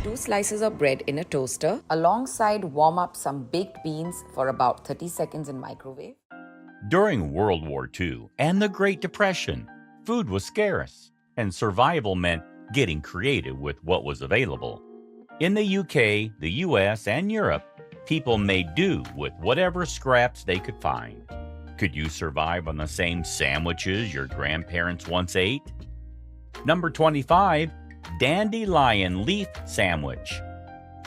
2 slices of bread in a toaster. Alongside, warm up some baked beans for about 30 seconds in microwave. During World War II and the Great Depression, food was scarce, and survival meant getting creative with what was available. In the UK, the US, and Europe, people made do with whatever scraps they could find. Could you survive on the same sandwiches your grandparents once ate? Number 25, Dandelion leaf sandwich.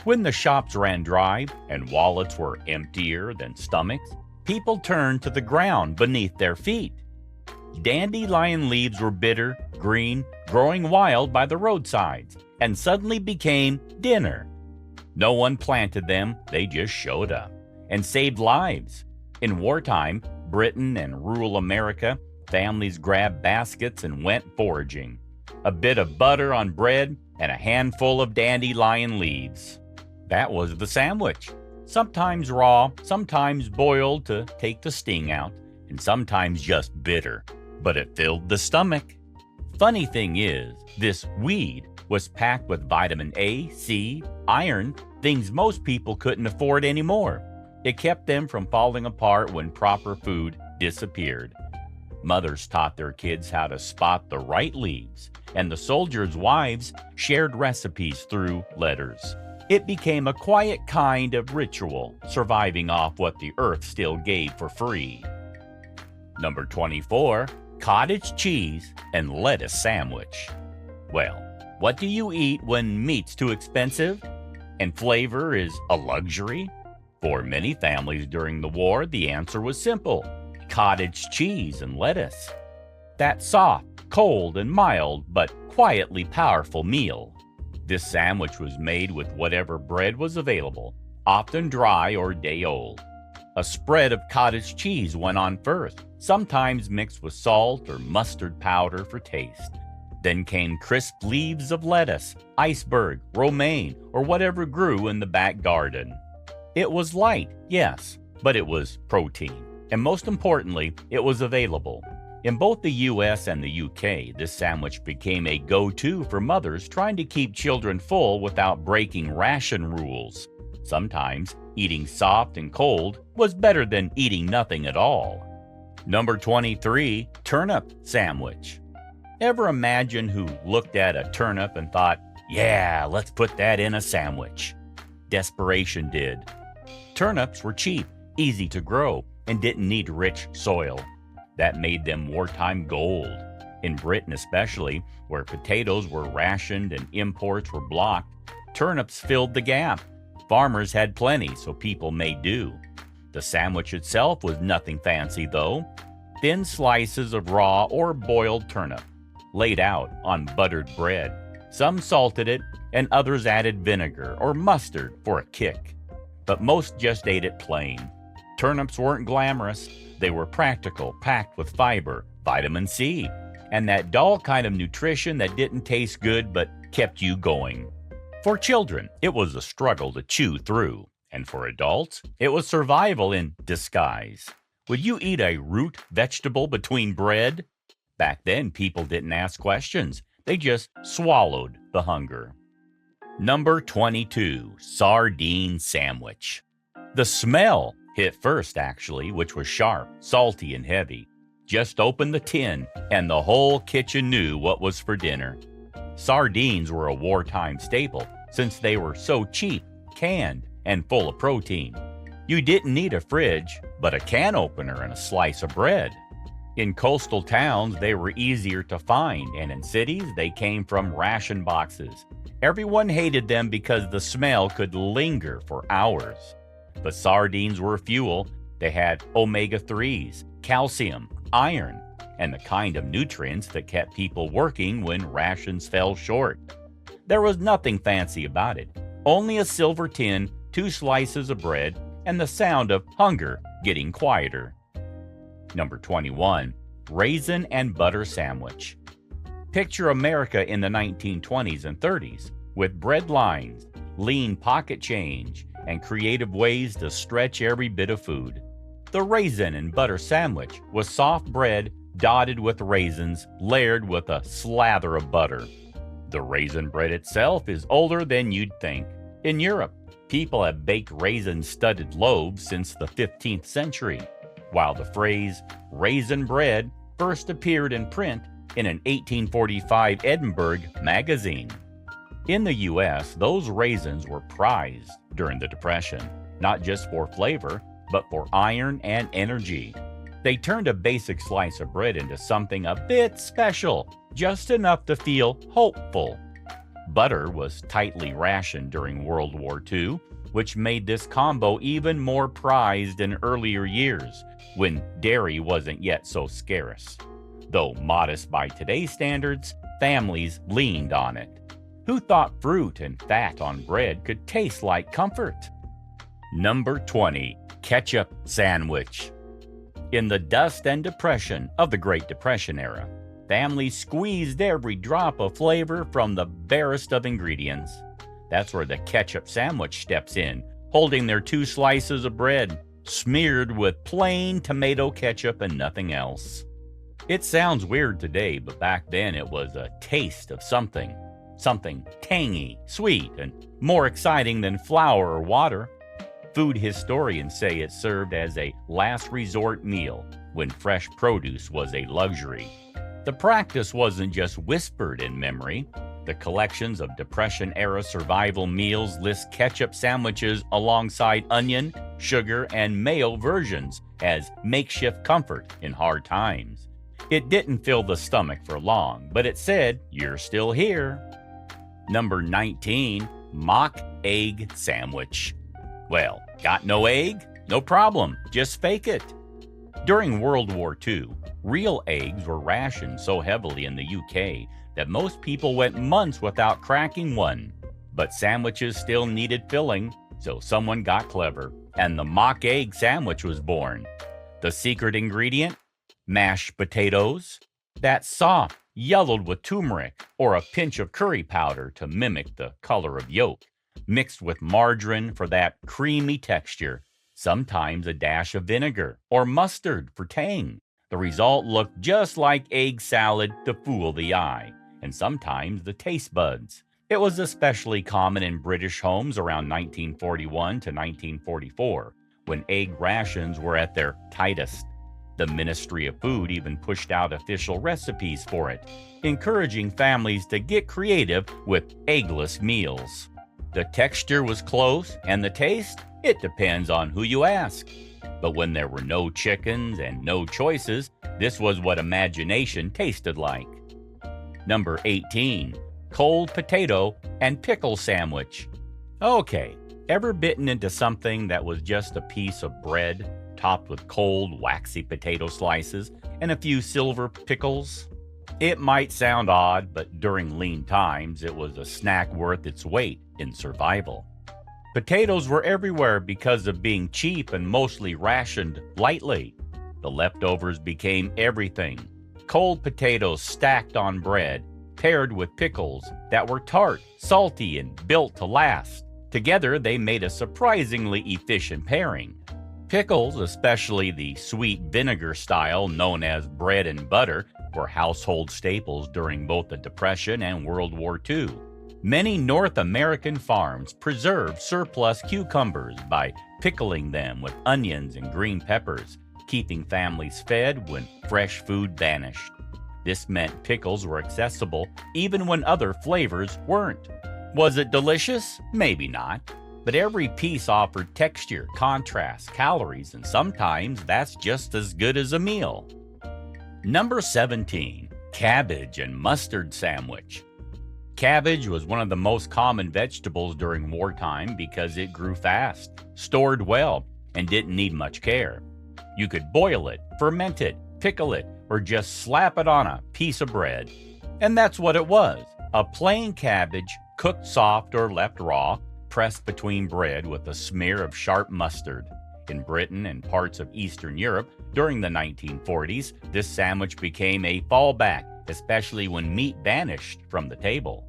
When the shops ran dry and wallets were emptier than stomachs, people turned to the ground beneath their feet. Dandelion leaves were bitter, green, growing wild by the roadsides, and suddenly became dinner. No one planted them, they just showed up and saved lives. In wartime, Britain and rural America, families grabbed baskets and went foraging. A bit of butter on bread and a handful of dandelion leaves. That was the sandwich. Sometimes raw, sometimes boiled to take the sting out, and sometimes just bitter. But it filled the stomach. Funny thing is, this weed was packed with vitamin A, C, iron, things most people couldn't afford anymore. It kept them from falling apart when proper food disappeared. Mothers taught their kids how to spot the right leaves, and the soldiers' wives shared recipes through letters. It became a quiet kind of ritual, surviving off what the earth still gave for free. Number 24, cottage cheese and lettuce sandwich. Well, what do you eat when meat's too expensive and flavor is a luxury? For many families during the war, the answer was simple: cottage cheese and lettuce. That soft, cold, and mild, but quietly powerful meal. This sandwich was made with whatever bread was available, often dry or day old. A spread of cottage cheese went on first, sometimes mixed with salt or mustard powder for taste. Then came crisp leaves of lettuce, iceberg, romaine, or whatever grew in the back garden. It was light, yes, but it was protein. And most importantly, it was available. In both the US and the UK, this sandwich became a go-to for mothers trying to keep children full without breaking ration rules. Sometimes, eating soft and cold was better than eating nothing at all. Number 23, turnip sandwich. Ever imagine who looked at a turnip and thought, yeah, let's put that in a sandwich? Desperation did. Turnips were cheap, easy to grow, and didn't need rich soil. That made them wartime gold. In Britain especially, where potatoes were rationed and imports were blocked, turnips filled the gap. Farmers had plenty, so people made do. The sandwich itself was nothing fancy though. Thin slices of raw or boiled turnip, laid out on buttered bread. Some salted it, and others added vinegar or mustard for a kick. But most just ate it plain. Turnips weren't glamorous. They were practical, packed with fiber, vitamin C, and that dull kind of nutrition that didn't taste good but kept you going. For children, it was a struggle to chew through, and for adults, it was survival in disguise. Would you eat a root vegetable between bread? Back then, people didn't ask questions. They just swallowed the hunger. Number 22, sardine sandwich. The smell hit first, actually, which was sharp, salty, and heavy. Just open the tin, and the whole kitchen knew what was for dinner. Sardines were a wartime staple, since they were so cheap, canned, and full of protein. You didn't need a fridge, but a can opener and a slice of bread. In coastal towns, they were easier to find, and in cities, they came from ration boxes. Everyone hated them because the smell could linger for hours. But sardines were fuel. They had omega-3s, calcium, iron, and the kind of nutrients that kept people working when rations fell short. There was nothing fancy about it. Only a silver tin, 2 slices of bread, and the sound of hunger getting quieter. Number 21, raisin and butter sandwich. Picture America in the 1920s and 30s with bread lines, lean pocket change, and creative ways to stretch every bit of food. The raisin and butter sandwich was soft bread dotted with raisins, layered with a slather of butter. The raisin bread itself is older than you'd think. In Europe, people have baked raisin-studded loaves since the 15th century, while the phrase raisin bread first appeared in print in an 1845 Edinburgh magazine. In the U.S., those raisins were prized during the Depression, not just for flavor, but for iron and energy. They turned a basic slice of bread into something a bit special, just enough to feel hopeful. Butter was tightly rationed during World War II, which made this combo even more prized in earlier years, when dairy wasn't yet so scarce. Though modest by today's standards, families leaned on it. Who thought fruit and fat on bread could taste like comfort? Number 20. Ketchup sandwich. In the dust and depression of the Great Depression era, families squeezed every drop of flavor from the barest of ingredients. That's where the ketchup sandwich steps in, holding their 2 slices of bread, smeared with plain tomato ketchup and nothing else. It sounds weird today, but back then it was a taste of something tangy, sweet, and more exciting than flour or water. Food historians say it served as a last resort meal when fresh produce was a luxury. The practice wasn't just whispered in memory. The collections of Depression-era survival meals list ketchup sandwiches alongside onion, sugar, and mayo versions as makeshift comfort in hard times. It didn't fill the stomach for long, but it said, "You're still here." Number 19. Mock egg sandwich. Well, got no egg? No problem, just fake it. During World War II, real eggs were rationed so heavily in the UK that most people went months without cracking one. But sandwiches still needed filling, so someone got clever, and the mock egg sandwich was born. The secret ingredient? Mashed potatoes. That's soft, yellowed with turmeric or a pinch of curry powder to mimic the color of yolk, mixed with margarine for that creamy texture, sometimes a dash of vinegar or mustard for tang. The result looked just like egg salad to fool the eye, and sometimes the taste buds. It was especially common in British homes around 1941 to 1944, when egg rations were at their tightest. The Ministry of Food even pushed out official recipes for it, encouraging families to get creative with eggless meals. The texture was close, and the taste? It depends on who you ask. But when there were no chickens and no choices, this was what imagination tasted like. Number 18. Cold potato and pickle sandwich. Okay, ever bitten into something that was just a piece of bread topped with cold, waxy potato slices and a few silver pickles? It might sound odd, but during lean times, it was a snack worth its weight in survival. Potatoes were everywhere because of being cheap and mostly rationed lightly. The leftovers became everything. Cold potatoes stacked on bread, paired with pickles that were tart, salty, and built to last. Together, they made a surprisingly efficient pairing. Pickles, especially the sweet vinegar style known as bread and butter, were household staples during both the Depression and World War II. Many North American farms preserved surplus cucumbers by pickling them with onions and green peppers, keeping families fed when fresh food vanished. This meant pickles were accessible even when other flavors weren't. Was it delicious? Maybe not. But every piece offered texture, contrast, calories, and sometimes that's just as good as a meal. Number 17. Cabbage and mustard sandwich. Cabbage was one of the most common vegetables during wartime because it grew fast, stored well, and didn't need much care. You could boil it, ferment it, pickle it, or just slap it on a piece of bread. And that's what it was, a plain cabbage, cooked soft or left raw, pressed between bread with a smear of sharp mustard. In Britain and parts of Eastern Europe during the 1940s, this sandwich became a fallback, especially when meat vanished from the table.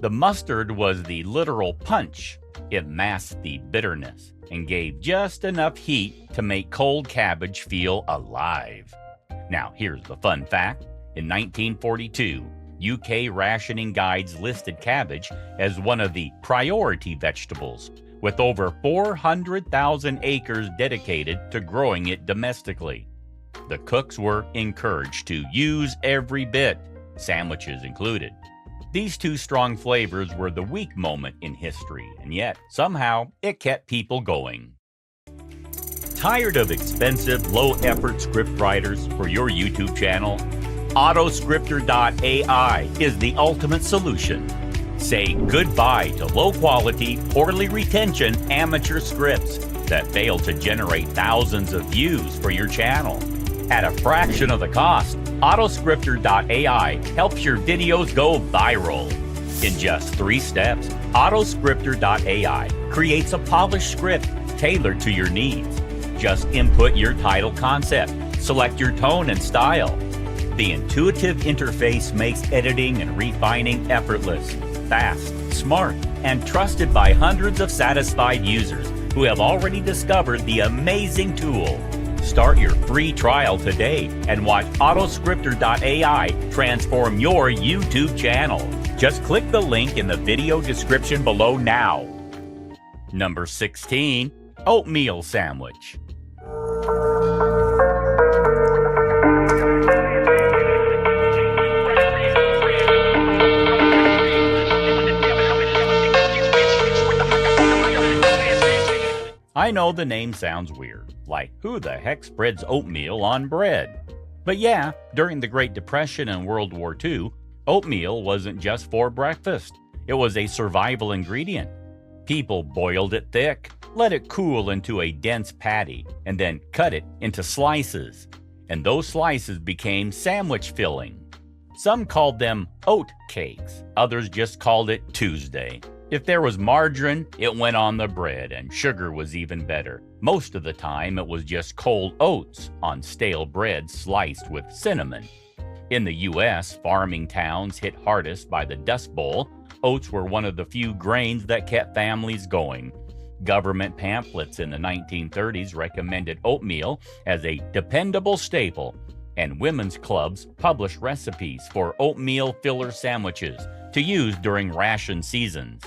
The mustard was the literal punch. It masked the bitterness and gave just enough heat to make cold cabbage feel alive. Now, here's the fun fact. In 1942, UK rationing guides listed cabbage as one of the priority vegetables, with over 400,000 acres dedicated to growing it domestically. The cooks were encouraged to use every bit, sandwiches included. These two strong flavors were the weak moment in history, and yet, somehow, it kept people going. Tired of expensive, low-effort script writers for your YouTube channel? Autoscripter.ai is the ultimate solution. Say goodbye to low-quality, poorly retention amateur scripts that fail to generate thousands of views for your channel. At a fraction of the cost, Autoscripter.ai helps your videos go viral. In just 3 steps, Autoscripter.ai creates a polished script tailored to your needs. Just input your title concept, select your tone and style. The intuitive interface makes editing and refining effortless, fast, smart, and trusted by hundreds of satisfied users who have already discovered the amazing tool. Start your free trial today and watch Autoscripter.ai transform your YouTube channel. Just click the link in the video description below now. Number 16, Oatmeal Sandwich. I know the name sounds weird, like who the heck spreads oatmeal on bread? But yeah, during the Great Depression and World War II, oatmeal wasn't just for breakfast. It was a survival ingredient. People boiled it thick, let it cool into a dense patty, and then cut it into slices. And those slices became sandwich filling. Some called them oat cakes, others just called it Tuesday. If there was margarine, it went on the bread, and sugar was even better. Most of the time, it was just cold oats on stale bread sliced with cinnamon. In the U.S., farming towns hit hardest by the Dust Bowl. Oats were one of the few grains that kept families going. Government pamphlets in the 1930s recommended oatmeal as a dependable staple, and women's clubs published recipes for oatmeal filler sandwiches to use during ration seasons.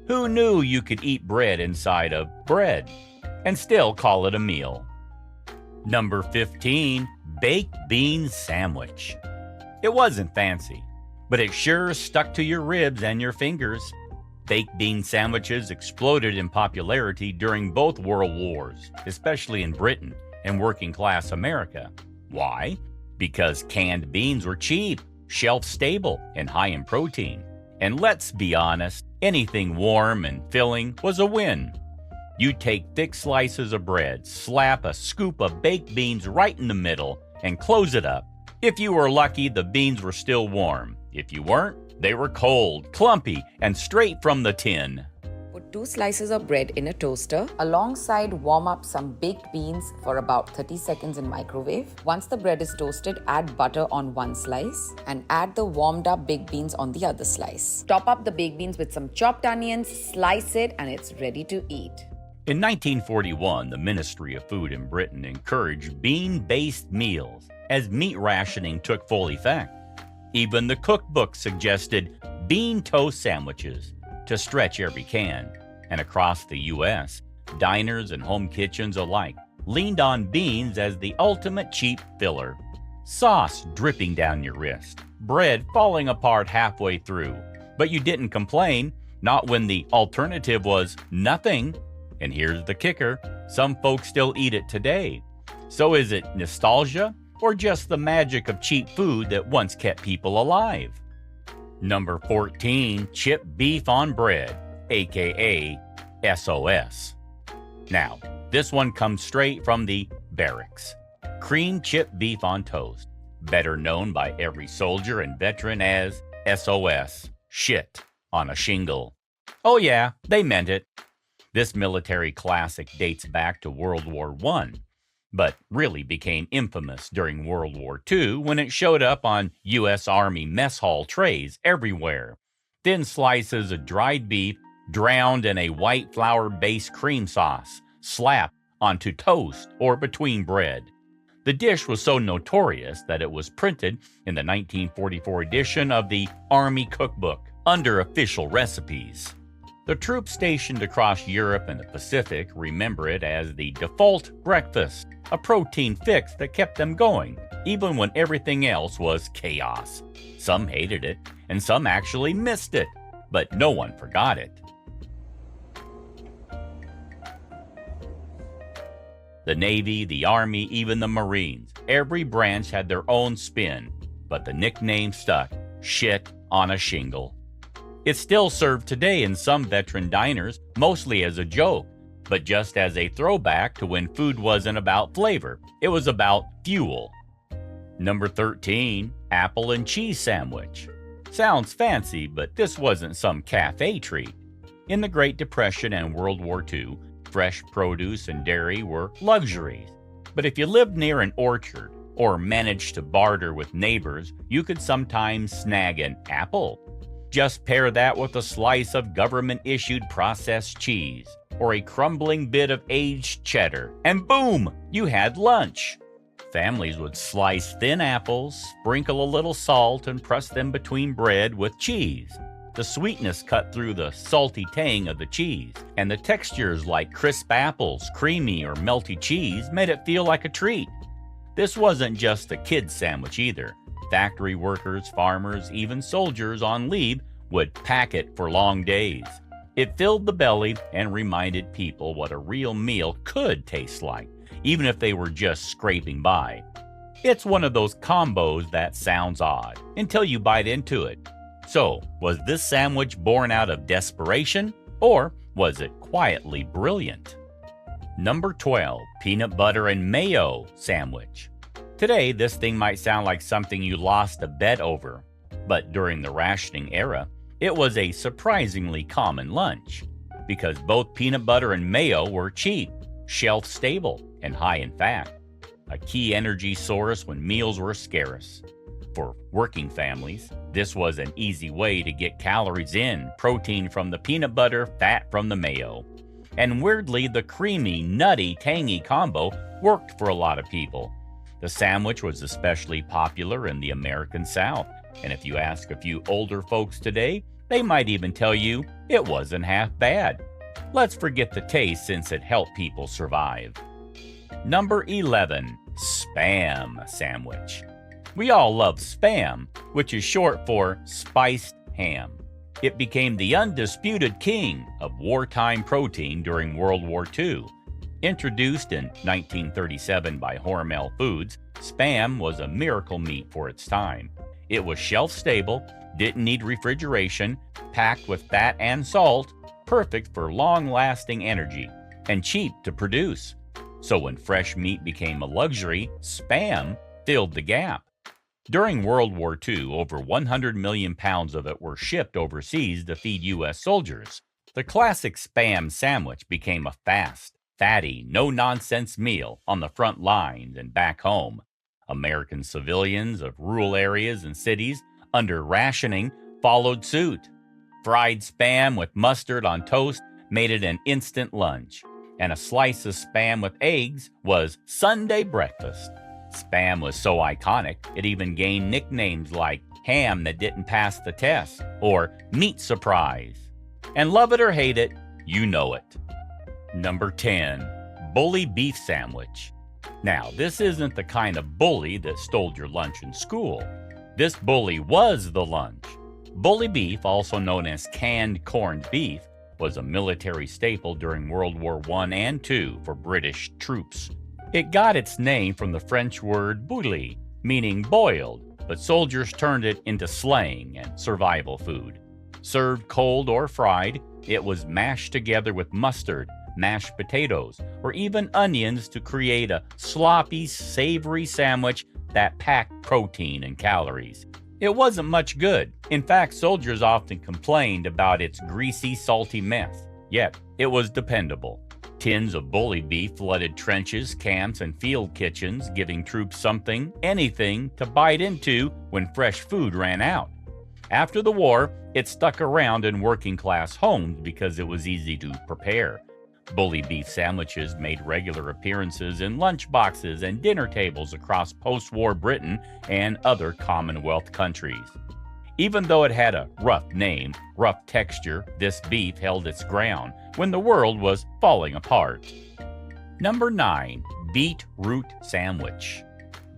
Who knew you could eat bread inside of bread and still call it a meal? Number 15, Baked Bean Sandwich. It wasn't fancy, but it sure stuck to your ribs and your fingers. Baked bean sandwiches exploded in popularity during both world wars, especially in Britain and working-class America. Why? Because canned beans were cheap, shelf-stable, and high in protein. And let's be honest, anything warm and filling was a win. You take thick slices of bread, slap a scoop of baked beans right in the middle, and close it up. If you were lucky, the beans were still warm. If you weren't, they were cold, clumpy, and straight from the tin. Put 2 slices of bread in a toaster. Alongside, warm up some baked beans for about 30 seconds in microwave. Once the bread is toasted, add butter on 1 slice and add the warmed up baked beans on the other slice. Top up the baked beans with some chopped onions, slice it, and it's ready to eat. In 1941, the Ministry of Food in Britain encouraged bean-based meals as meat rationing took full effect. Even the cookbook suggested bean toast sandwiches to stretch every can, and across the U.S., diners and home kitchens alike leaned on beans as the ultimate cheap filler. Sauce dripping down your wrist, bread falling apart halfway through, but you didn't complain, not when the alternative was nothing. And here's the kicker, some folks still eat it today. So is it nostalgia or just the magic of cheap food that once kept people alive? Number 14, chipped beef on bread, aka SOS. Now, this one comes straight from the barracks. Cream chipped beef on toast, better known by every soldier and veteran as SOS, shit on a shingle. Oh yeah, they meant it. This military classic dates back to World War I, but really became infamous during World War II when it showed up on U.S. Army mess hall trays everywhere. Thin slices of dried beef drowned in a white flour-based cream sauce, slapped onto toast or between bread. The dish was so notorious that it was printed in the 1944 edition of the Army Cookbook under official recipes. The troops stationed across Europe and the Pacific remember it as the default breakfast, a protein fix that kept them going, even when everything else was chaos. Some hated it, and some actually missed it, but no one forgot it. The Navy, the Army, even the Marines, every branch had their own spin, but the nickname stuck: shit on a shingle. It's still served today in some veteran diners, mostly as a joke, but just as a throwback to when food wasn't about flavor, it was about fuel. Number 13, apple and cheese sandwich. Sounds fancy, but this wasn't some cafe treat. In the Great Depression and World War II, fresh produce and dairy were luxuries. But if you lived near an orchard or managed to barter with neighbors, you could sometimes snag an apple. Just pair that with a slice of government-issued processed cheese or a crumbling bit of aged cheddar, and boom, you had lunch. Families would slice thin apples, sprinkle a little salt, and press them between bread with cheese. The sweetness cut through the salty tang of the cheese, and the textures like crisp apples, creamy or melty cheese made it feel like a treat. This wasn't just a kid's sandwich either. Factory workers, farmers, even soldiers on leave would pack it for long days. It filled the belly and reminded people what a real meal could taste like, even if they were just scraping by. It's one of those combos that sounds odd until you bite into it. So, was this sandwich born out of desperation, or was it quietly brilliant? Number 12, peanut butter and mayo sandwich. Today, this thing might sound like something you lost a bet over, but during the rationing era, it was a surprisingly common lunch because both peanut butter and mayo were cheap, shelf-stable, and high in fat, a key energy source when meals were scarce. For working families, this was an easy way to get calories in, protein from the peanut butter, fat from the mayo. And weirdly, the creamy, nutty, tangy combo worked for a lot of people. The sandwich was especially popular in the American South, and if you ask a few older folks today, they might even tell you it wasn't half bad. Let's forget the taste since it helped people survive. Number 11, Spam sandwich. We all love Spam, which is short for spiced ham. It became the undisputed king of wartime protein during World War II. Introduced in 1937 by Hormel Foods, Spam was a miracle meat for its time. It was shelf-stable, didn't need refrigeration, packed with fat and salt, perfect for long-lasting energy, and cheap to produce. So when fresh meat became a luxury, Spam filled the gap. During World War II, over 100 million pounds of it were shipped overseas to feed U.S. soldiers. The classic Spam sandwich became a fast, fatty, no-nonsense meal on the front lines and back home. American civilians of rural areas and cities under rationing followed suit. Fried Spam with mustard on toast made it an instant lunch, and a slice of Spam with eggs was Sunday breakfast. Spam was so iconic, it even gained nicknames like ham that didn't pass the test or meat surprise. And love it or hate it, you know it. Number 10, bully beef sandwich. Now, this isn't the kind of bully that stole your lunch in school. This bully was the lunch. Bully beef, also known as canned corned beef, was a military staple during World War I and II for British troops. It got its name from the French word bouilli, meaning boiled, but soldiers turned it into slang and survival food. Served cold or fried, it was mashed together with mustard, mashed potatoes, or even onions to create a sloppy, savory sandwich that packed protein and calories. It wasn't much good. In fact, soldiers often complained about its greasy, salty mess. Yet, it was dependable. Tins of bully beef flooded trenches, camps, and field kitchens, giving troops something, anything, to bite into when fresh food ran out. After the war, it stuck around in working-class homes because it was easy to prepare. Bully beef sandwiches made regular appearances in lunchboxes and dinner tables across post-war Britain and other Commonwealth countries. Even though it had a rough name, rough texture, this beef held its ground when the world was falling apart. Number 9. Beetroot sandwich.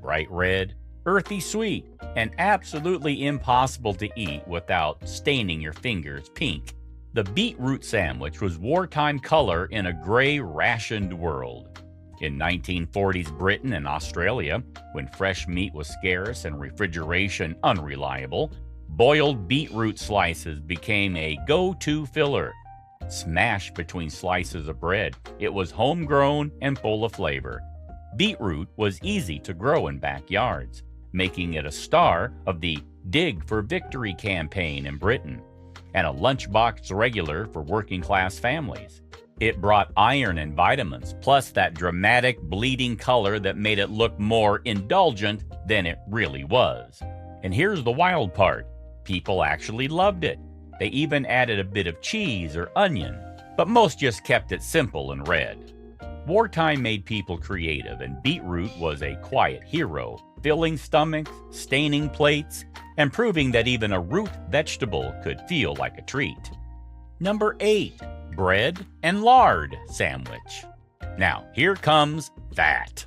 Bright red, earthy sweet, and absolutely impossible to eat without staining your fingers pink. The beetroot sandwich was wartime color in a gray, rationed world. In 1940s Britain and Australia, when fresh meat was scarce and refrigeration unreliable, boiled beetroot slices became a go-to filler. Smashed between slices of bread, it was homegrown and full of flavor. Beetroot was easy to grow in backyards, making it a star of the Dig for Victory campaign in Britain, and a lunchbox regular for working-class families. It brought iron and vitamins, plus that dramatic bleeding color that made it look more indulgent than it really was. And here's the wild part. People actually loved it. They even added a bit of cheese or onion, but most just kept it simple and red. Wartime made people creative, and beetroot was a quiet hero, filling stomachs, staining plates, and proving that even a root vegetable could feel like a treat. Number 8. Bread and lard sandwich. Now, here comes that.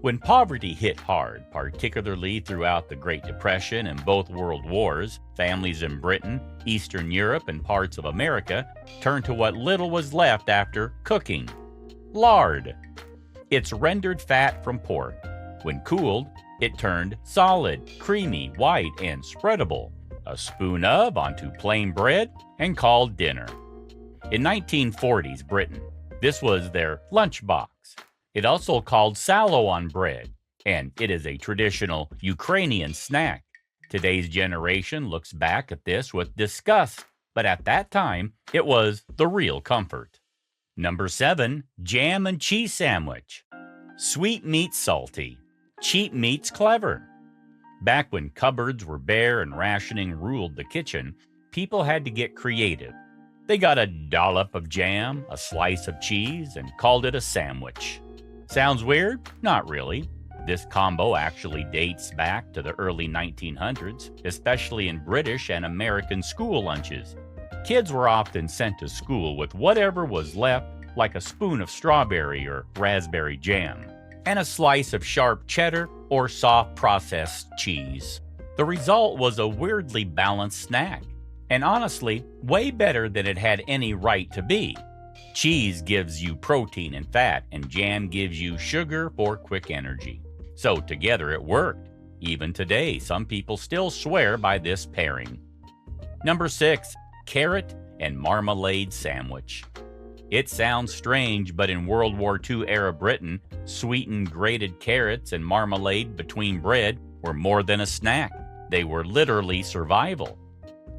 When poverty hit hard, particularly throughout the Great Depression and both World Wars, families in Britain, Eastern Europe, and parts of America turned to what little was left after cooking: lard. It's rendered fat from pork. When cooled, it turned solid, creamy, white, and spreadable. A spoon of onto plain bread and called dinner. In 1940s Britain, this was their lunchbox. It also called sallow on bread, and it is a traditional Ukrainian snack. Today's generation looks back at this with disgust, but at that time, it was the real comfort. Number 7. Jam and cheese sandwich. Sweet meets salty. Cheap meets clever. Back when cupboards were bare and rationing ruled the kitchen, people had to get creative. They got a dollop of jam, a slice of cheese, and called it a sandwich. Sounds weird? Not really. This combo actually dates back to the early 1900s, especially in British and American school lunches. Kids were often sent to school with whatever was left, like a spoon of strawberry or raspberry jam, and a slice of sharp cheddar or soft processed cheese. The result was a weirdly balanced snack, and honestly, way better than it had any right to be. Cheese gives you protein and fat, and jam gives you sugar for quick energy. So together it worked. Even today, some people still swear by this pairing. Number 6. Carrot and marmalade sandwich. It sounds strange, but in World War II era Britain, sweetened grated carrots and marmalade between bread were more than a snack. They were literally survival.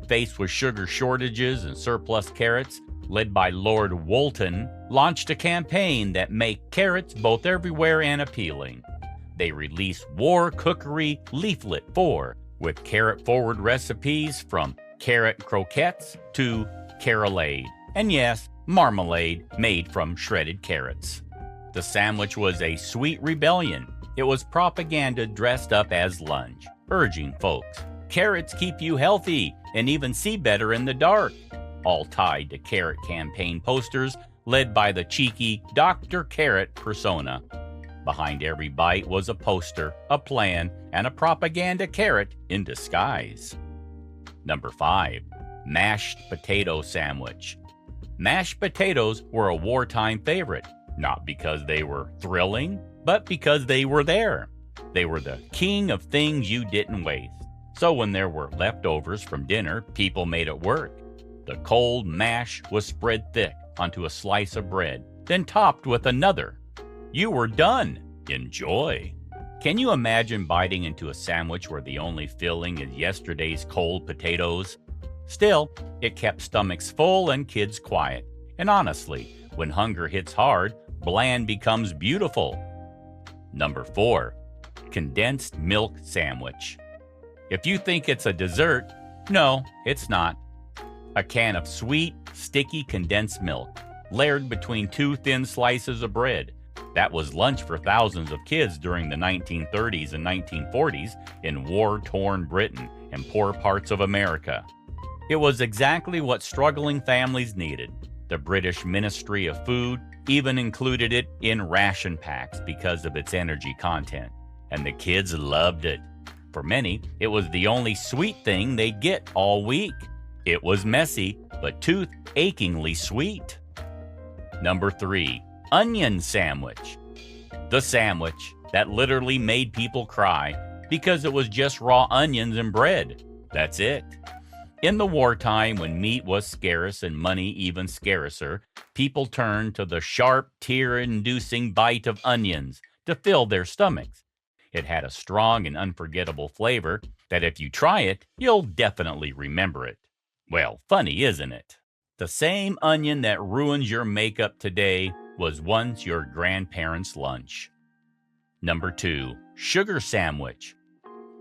Faced with sugar shortages and surplus carrots, led by Lord Woolton, launched a campaign that made carrots both everywhere and appealing. They released War Cookery Leaflet 4 with carrot-forward recipes from carrot croquettes to carolade, and yes, marmalade made from shredded carrots. The sandwich was a sweet rebellion. It was propaganda dressed up as lunch, urging folks, carrots keep you healthy and even see better in the dark, all tied to carrot campaign posters led by the cheeky Dr. Carrot persona. Behind every bite was a poster, a plan, and a propaganda carrot in disguise. Number 5. Mashed potato sandwich. Mashed potatoes were a wartime favorite, not because they were thrilling, but because they were there. They were the king of things you didn't waste. So when there were leftovers from dinner, people made it work. The cold mash was spread thick onto a slice of bread, then topped with another. You were done. Enjoy. Can you imagine biting into a sandwich where the only filling is yesterday's cold potatoes? Still, it kept stomachs full and kids quiet. And honestly, when hunger hits hard, bland becomes beautiful. Number 4. Condensed milk sandwich. If you think it's a dessert, no, it's not. A can of sweet, sticky condensed milk. layered between two thin slices of bread. That was lunch for thousands of kids during the 1930s and 1940s in war-torn Britain and poor parts of America. It was exactly what struggling families needed. The British Ministry of Food even included it in ration packs because of its energy content, and the kids loved it. For many, it was the only sweet thing they'd get all week. It was messy, but tooth-achingly sweet. Number 3. Onion sandwich. The sandwich that literally made people cry because it was just raw onions and bread. That's it. In the wartime, when meat was scarce and money even scarcer, people turned to the sharp, tear-inducing bite of onions to fill their stomachs. It had a strong and unforgettable flavor that if you try it, you'll definitely remember it. Well, funny, isn't it? The same onion that ruins your makeup today was once your grandparents' lunch. Number 2. Sugar sandwich.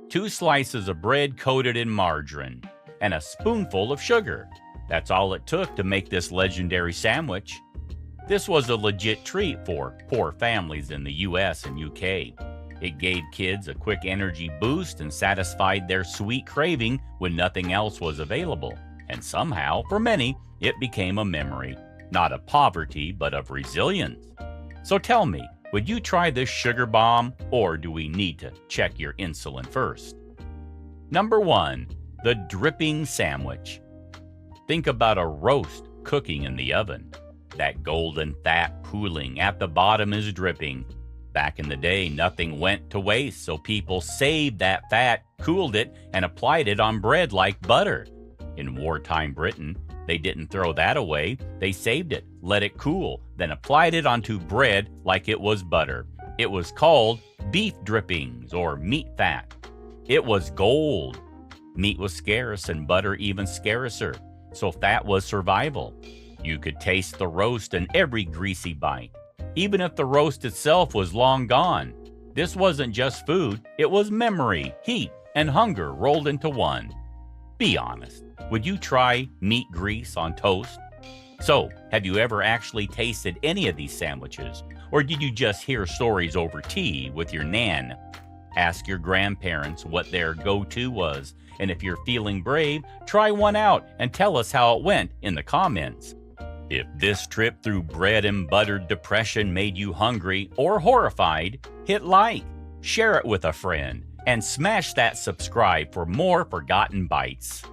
2 slices of bread coated in margarine and a spoonful of sugar. That's all it took to make this legendary sandwich. This was a legit treat for poor families in the US and UK. It gave kids a quick energy boost and satisfied their sweet craving when nothing else was available. And somehow, for many, it became a memory, not of poverty, but of resilience. So tell me, would you try this sugar bomb, or do we need to check your insulin first? Number 1. The dripping sandwich. Think about a roast cooking in the oven. That golden fat pooling at the bottom is dripping. Back in the day, nothing went to waste, so people saved that fat, cooled it, and applied it on bread like butter. In wartime Britain, they didn't throw that away. They saved it, let it cool, then applied it onto bread like it was butter. It was called beef drippings or meat fat. It was gold. Meat was scarce and butter even scarcer, so fat was survival. You could taste the roast in every greasy bite, even if the roast itself was long gone. This wasn't just food, it was memory, heat, and hunger rolled into one. Be honest, would you try meat grease on toast? So, have you ever actually tasted any of these sandwiches, or did you just hear stories over tea with your nan? Ask your grandparents what their go-to was, and if you're feeling brave, try one out and tell us how it went in the comments. If this trip through bread and buttered depression made you hungry or horrified, hit like, share it with a friend, and smash that subscribe for more forgotten bites.